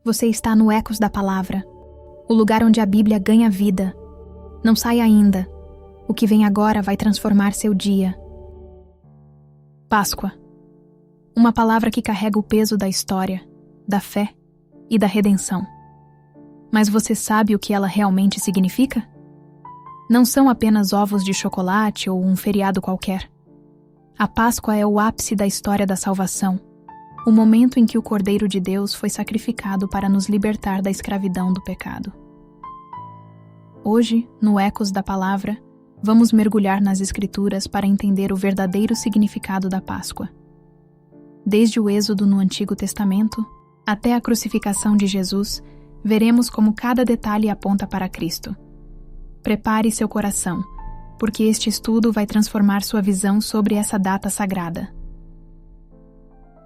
Você está no Ecos da Palavra, o lugar onde a Bíblia ganha vida. Não saia ainda. O que vem agora vai transformar seu dia. Páscoa. Uma palavra que carrega o peso da história, da fé e da redenção. Mas você sabe o que ela realmente significa? Não são apenas ovos de chocolate ou um feriado qualquer. A Páscoa é o ápice da história da salvação, o momento em que o Cordeiro de Deus foi sacrificado para nos libertar da escravidão do pecado. Hoje, no Ecos da Palavra, vamos mergulhar nas Escrituras para entender o verdadeiro significado da Páscoa. Desde o Êxodo no Antigo Testamento até a crucificação de Jesus, veremos como cada detalhe aponta para Cristo. Prepare seu coração, porque este estudo vai transformar sua visão sobre essa data sagrada.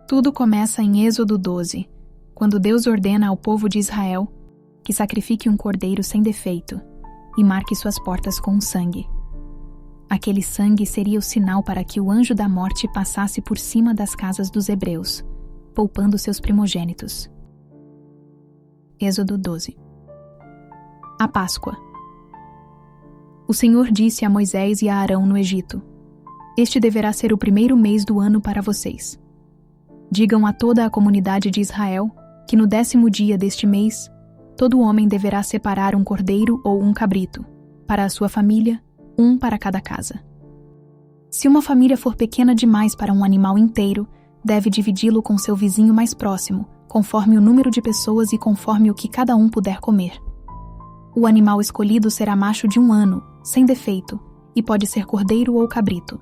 Tudo começa em Êxodo 12, quando Deus ordena ao povo de Israel que sacrifique um cordeiro sem defeito e marque suas portas com sangue. Aquele sangue seria o sinal para que o anjo da morte passasse por cima das casas dos hebreus, poupando seus primogênitos. Êxodo 12. A Páscoa. O Senhor disse a Moisés e a Arão no Egito: Este deverá ser o primeiro mês do ano para vocês. Digam a toda a comunidade de Israel que no 10º dia deste mês, todo homem deverá separar um cordeiro ou um cabrito, para a sua família, um para cada casa. Se uma família for pequena demais para um animal inteiro, deve dividi-lo com seu vizinho mais próximo, conforme o número de pessoas e conforme o que cada um puder comer. O animal escolhido será macho de 1 ano, sem defeito, e pode ser cordeiro ou cabrito.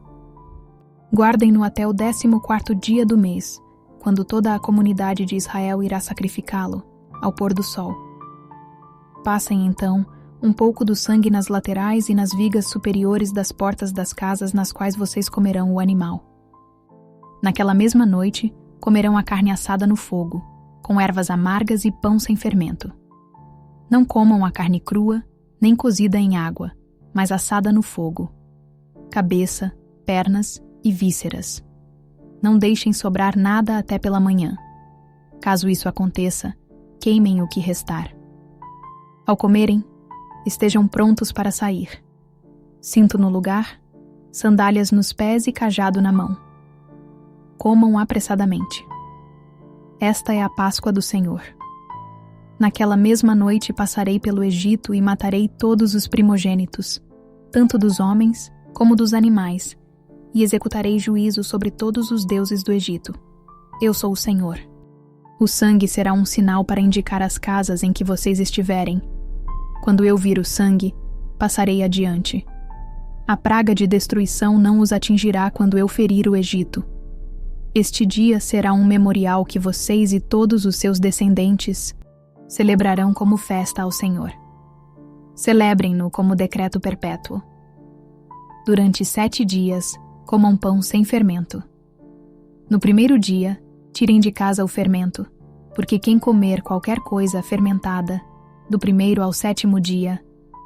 Guardem-no até o 14º dia do mês, quando toda a comunidade de Israel irá sacrificá-lo, ao pôr do sol. Passem, então, um pouco do sangue nas laterais e nas vigas superiores das portas das casas nas quais vocês comerão o animal. Naquela mesma noite, comerão a carne assada no fogo, com ervas amargas e pão sem fermento. Não comam a carne crua, nem cozida em água, mas assada no fogo. Cabeça, pernas e vísceras. Não deixem sobrar nada até pela manhã. Caso isso aconteça, queimem o que restar. Ao comerem, estejam prontos para sair. Cinto no lugar, sandálias nos pés e cajado na mão. Comam apressadamente. Esta é a Páscoa do Senhor. Naquela mesma noite passarei pelo Egito e matarei todos os primogênitos, tanto dos homens como dos animais, e executarei juízo sobre todos os deuses do Egito. Eu sou o Senhor. O sangue será um sinal para indicar as casas em que vocês estiverem. Quando eu vir o sangue, passarei adiante. A praga de destruição não os atingirá quando eu ferir o Egito. Este dia será um memorial que vocês e todos os seus descendentes celebrarão como festa ao Senhor. Celebrem-no como decreto perpétuo. Durante 7 dias, comam pão sem fermento. No primeiro dia, tirem de casa o fermento, porque quem comer qualquer coisa fermentada, do 1º ao 7º dia,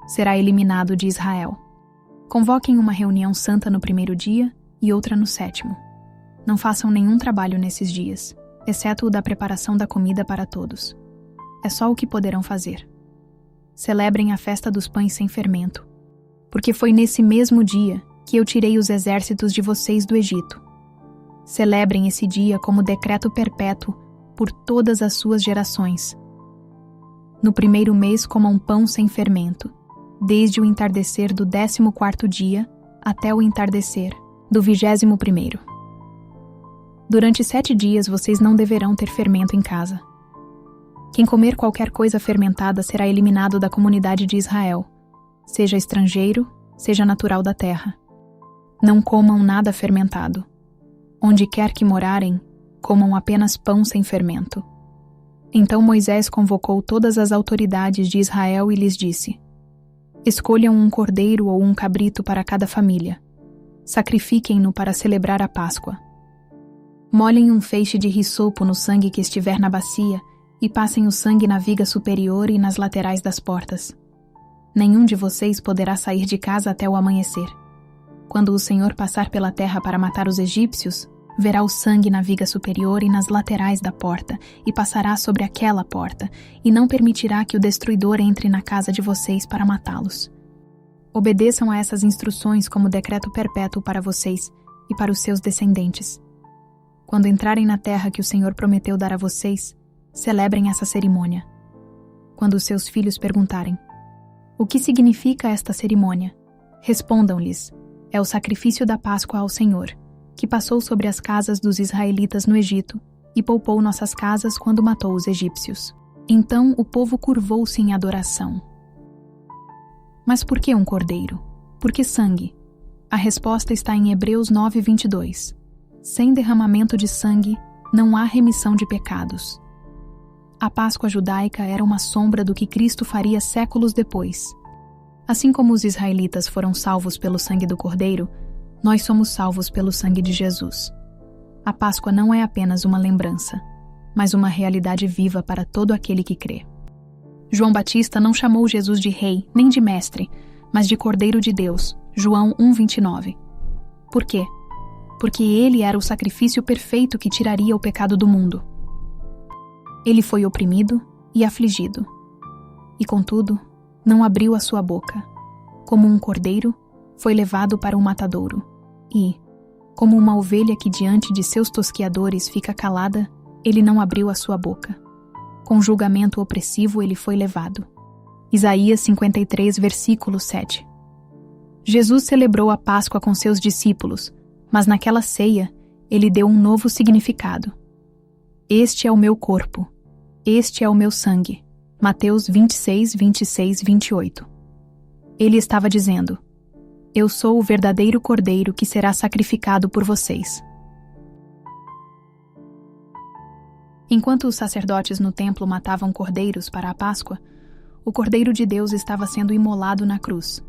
será eliminado de Israel. Convoquem uma reunião santa no 1º dia e outra no 7º. Não façam nenhum trabalho nesses dias, exceto o da preparação da comida para todos. É só o que poderão fazer. Celebrem a festa dos pães sem fermento, porque foi nesse mesmo dia que eu tirei os exércitos de vocês do Egito. Celebrem esse dia como decreto perpétuo por todas as suas gerações. No 1º mês comam pão sem fermento, desde o entardecer do 14º dia até o entardecer do 21º. Durante 7 dias vocês não deverão ter fermento em casa. Quem comer qualquer coisa fermentada será eliminado da comunidade de Israel, seja estrangeiro, seja natural da terra. Não comam nada fermentado. Onde quer que morarem, comam apenas pão sem fermento. Então Moisés convocou todas as autoridades de Israel e lhes disse: Escolham um cordeiro ou um cabrito para cada família. Sacrifiquem-no para celebrar a Páscoa. Molhem um feixe de hisopo no sangue que estiver na bacia e passem o sangue na viga superior e nas laterais das portas. Nenhum de vocês poderá sair de casa até o amanhecer. Quando o Senhor passar pela terra para matar os egípcios, verá o sangue na viga superior e nas laterais da porta, e passará sobre aquela porta, e não permitirá que o destruidor entre na casa de vocês para matá-los. Obedeçam a essas instruções como decreto perpétuo para vocês e para os seus descendentes. Quando entrarem na terra que o Senhor prometeu dar a vocês, celebrem essa cerimônia. Quando os seus filhos perguntarem: o que significa esta cerimônia? Respondam-lhes: é o sacrifício da Páscoa ao Senhor, que passou sobre as casas dos israelitas no Egito e poupou nossas casas quando matou os egípcios. Então o povo curvou-se em adoração. Mas por que um cordeiro? Por que sangue? A resposta está em Hebreus 9:22. Sem derramamento de sangue, não há remissão de pecados. A Páscoa judaica era uma sombra do que Cristo faria séculos depois. Assim como os israelitas foram salvos pelo sangue do cordeiro, nós somos salvos pelo sangue de Jesus. A Páscoa não é apenas uma lembrança, mas uma realidade viva para todo aquele que crê. João Batista não chamou Jesus de rei, nem de mestre, mas de Cordeiro de Deus, João 1:29. Por quê? Porque ele era o sacrifício perfeito que tiraria o pecado do mundo. Ele foi oprimido e afligido, e contudo, não abriu a sua boca. Como um cordeiro, foi levado para o matadouro, e, como uma ovelha que diante de seus tosquiadores fica calada, ele não abriu a sua boca. Com julgamento opressivo ele foi levado. Isaías 53, versículo 7. Jesus celebrou a Páscoa com seus discípulos, mas naquela ceia, ele deu um novo significado. Este é o meu corpo, este é o meu sangue. Mateus 26, 26, 28. Ele estava dizendo: eu sou o verdadeiro cordeiro que será sacrificado por vocês. Enquanto os sacerdotes no templo matavam cordeiros para a Páscoa, o Cordeiro de Deus estava sendo imolado na cruz.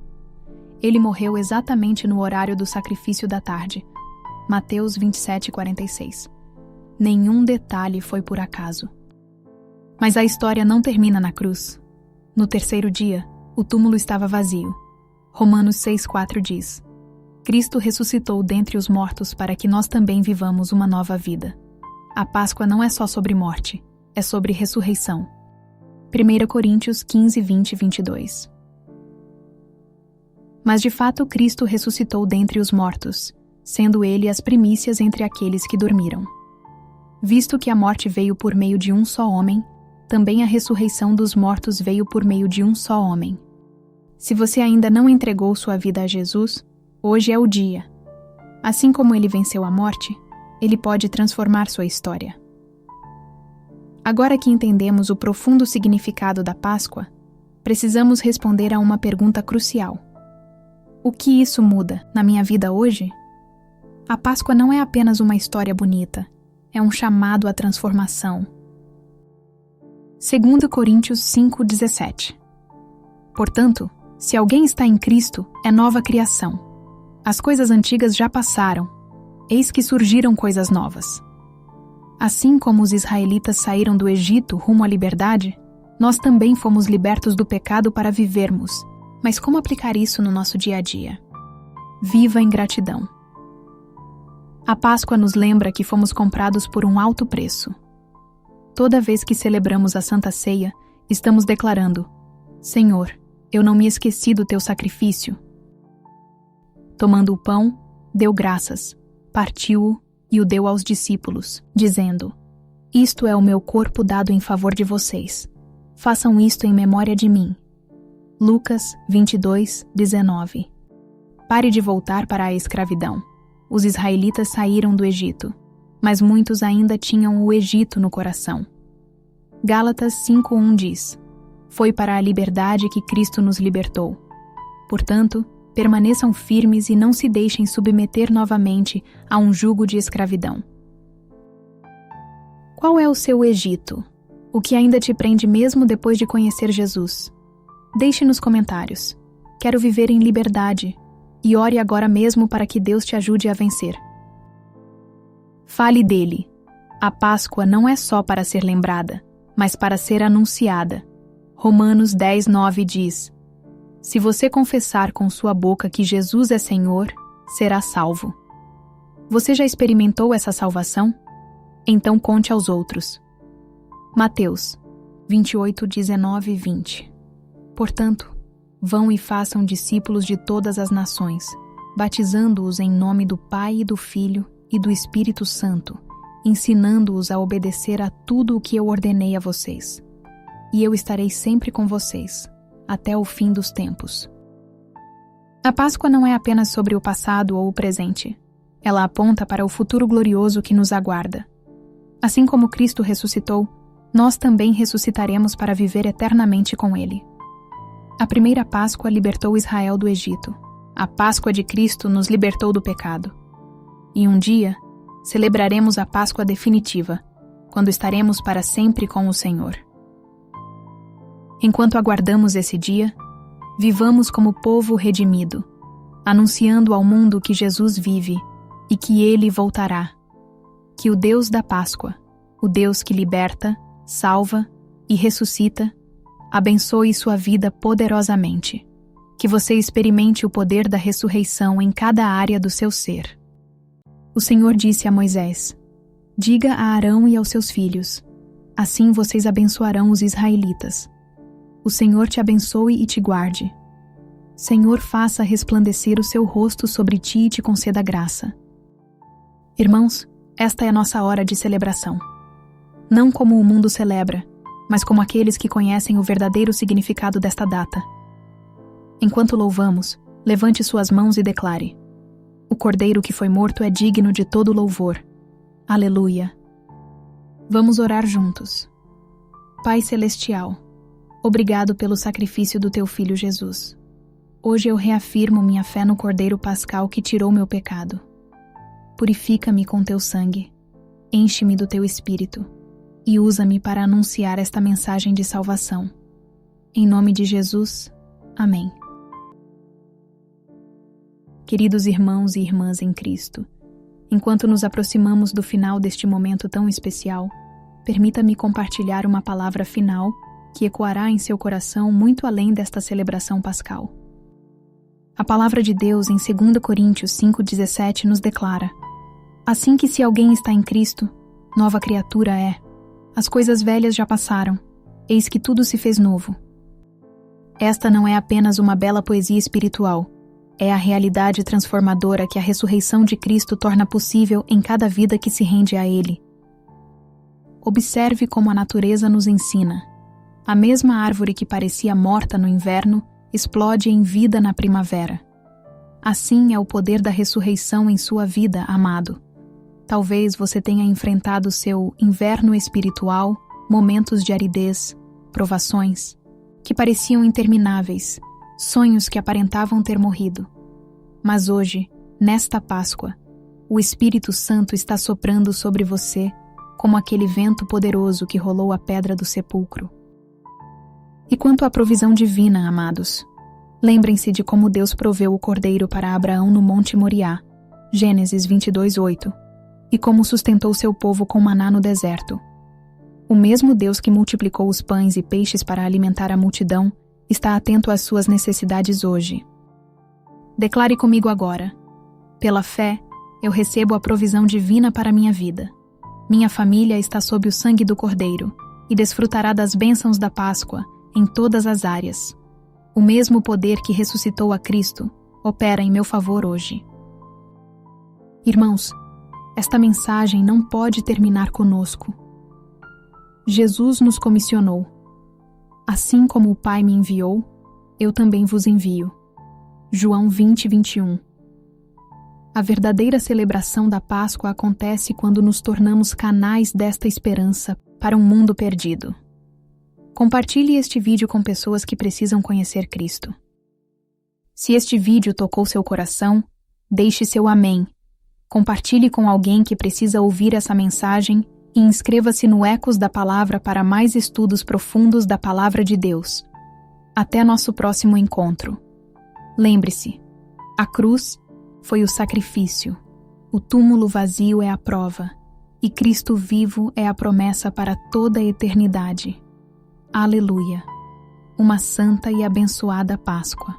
Ele morreu exatamente no horário do sacrifício da tarde. Mateus 27, 46. Nenhum detalhe foi por acaso. Mas a história não termina na cruz. No terceiro dia, o túmulo estava vazio. Romanos 6,4 diz: Cristo ressuscitou dentre os mortos para que nós também vivamos uma nova vida. A Páscoa não é só sobre morte, é sobre ressurreição. 1 Coríntios 15, 20 e 22. Mas de fato Cristo ressuscitou dentre os mortos, sendo ele as primícias entre aqueles que dormiram. Visto que a morte veio por meio de um só homem, também a ressurreição dos mortos veio por meio de um só homem. Se você ainda não entregou sua vida a Jesus, hoje é o dia. Assim como ele venceu a morte, ele pode transformar sua história. Agora que entendemos o profundo significado da Páscoa, precisamos responder a uma pergunta crucial. O que isso muda na minha vida hoje? A Páscoa não é apenas uma história bonita, é um chamado à transformação. 2 Coríntios 5,17. Portanto, se alguém está em Cristo, é nova criação. As coisas antigas já passaram, eis que surgiram coisas novas. Assim como os israelitas saíram do Egito rumo à liberdade, nós também fomos libertos do pecado para vivermos. Mas como aplicar isso no nosso dia a dia? Viva em gratidão. A Páscoa nos lembra que fomos comprados por um alto preço. Toda vez que celebramos a Santa Ceia, estamos declarando: Senhor, eu não me esqueci do teu sacrifício. Tomando o pão, deu graças, partiu-o e o deu aos discípulos, dizendo: Isto é o meu corpo dado em favor de vocês. Façam isto em memória de mim. Lucas 22, 19. Pare de voltar para a escravidão. Os israelitas saíram do Egito, mas muitos ainda tinham o Egito no coração. Gálatas 5:1 diz: Foi para a liberdade que Cristo nos libertou. Portanto, permaneçam firmes e não se deixem submeter novamente a um jugo de escravidão. Qual é o seu Egito? O que ainda te prende mesmo depois de conhecer Jesus? Deixe nos comentários. Quero viver em liberdade. E ore agora mesmo para que Deus te ajude a vencer. Fale dele. A Páscoa não é só para ser lembrada, mas para ser anunciada. Romanos 10:9 diz: Se você confessar com sua boca que Jesus é Senhor, será salvo. Você já experimentou essa salvação? Então conte aos outros. Mateus 28, 19 e 20. Portanto, vão e façam discípulos de todas as nações, batizando-os em nome do Pai e do Filho e do Espírito Santo, ensinando-os a obedecer a tudo o que eu ordenei a vocês. E eu estarei sempre com vocês, até o fim dos tempos. A Páscoa não é apenas sobre o passado ou o presente. Ela aponta para o futuro glorioso que nos aguarda. Assim como Cristo ressuscitou, nós também ressuscitaremos para viver eternamente com Ele. A primeira Páscoa libertou Israel do Egito. A Páscoa de Cristo nos libertou do pecado. E um dia, celebraremos a Páscoa definitiva, quando estaremos para sempre com o Senhor. Enquanto aguardamos esse dia, vivamos como povo redimido, anunciando ao mundo que Jesus vive e que Ele voltará. Que o Deus da Páscoa, o Deus que liberta, salva e ressuscita, abençoe sua vida poderosamente. Que você experimente o poder da ressurreição em cada área do seu ser. O Senhor disse a Moisés: diga a Arão e aos seus filhos, assim vocês abençoarão os israelitas. O Senhor te abençoe e te guarde. Senhor, faça resplandecer o seu rosto sobre ti e te conceda graça. Irmãos, esta é a nossa hora de celebração. Não como o mundo celebra, mas como aqueles que conhecem o verdadeiro significado desta data. Enquanto louvamos, levante suas mãos e declare: o Cordeiro que foi morto é digno de todo louvor. Aleluia! Vamos orar juntos. Pai Celestial, obrigado pelo sacrifício do Teu Filho Jesus. Hoje eu reafirmo minha fé no Cordeiro Pascal que tirou meu pecado. Purifica-me com Teu sangue, enche-me do Teu Espírito e usa-me para anunciar esta mensagem de salvação. Em nome de Jesus, amém. Queridos irmãos e irmãs em Cristo, enquanto nos aproximamos do final deste momento tão especial, permita-me compartilhar uma palavra final que ecoará em seu coração muito além desta celebração pascal. A palavra de Deus em 2 Coríntios 5,17 nos declara: assim que se alguém está em Cristo, nova criatura é. As coisas velhas já passaram, eis que tudo se fez novo. Esta não é apenas uma bela poesia espiritual, é a realidade transformadora que a ressurreição de Cristo torna possível em cada vida que se rende a Ele. Observe como a natureza nos ensina. A mesma árvore que parecia morta no inverno explode em vida na primavera. Assim é o poder da ressurreição em sua vida, amado. Talvez você tenha enfrentado seu inverno espiritual, momentos de aridez, provações, que pareciam intermináveis, sonhos que aparentavam ter morrido. Mas hoje, nesta Páscoa, o Espírito Santo está soprando sobre você como aquele vento poderoso que rolou a pedra do sepulcro. E quanto à provisão divina, amados, lembrem-se de como Deus proveu o cordeiro para Abraão no Monte Moriá, Gênesis 22:8, e como sustentou seu povo com maná no deserto. O mesmo Deus que multiplicou os pães e peixes para alimentar a multidão está atento às suas necessidades hoje. Declare comigo agora: pela fé, eu recebo a provisão divina para minha vida. Minha família está sob o sangue do Cordeiro e desfrutará das bênçãos da Páscoa em todas as áreas. O mesmo poder que ressuscitou a Cristo opera em meu favor hoje. Irmãos, esta mensagem não pode terminar conosco. Jesus nos comissionou. Assim como o Pai me enviou, eu também vos envio. João 20:21. A verdadeira celebração da Páscoa acontece quando nos tornamos canais desta esperança para um mundo perdido. Compartilhe este vídeo com pessoas que precisam conhecer Cristo. Se este vídeo tocou seu coração, deixe seu amém. Compartilhe com alguém que precisa ouvir essa mensagem e inscreva-se no Ecos da Palavra para mais estudos profundos da Palavra de Deus. Até nosso próximo encontro. Lembre-se, a cruz foi o sacrifício, o túmulo vazio é a prova, e Cristo vivo é a promessa para toda a eternidade. Aleluia! Uma santa e abençoada Páscoa.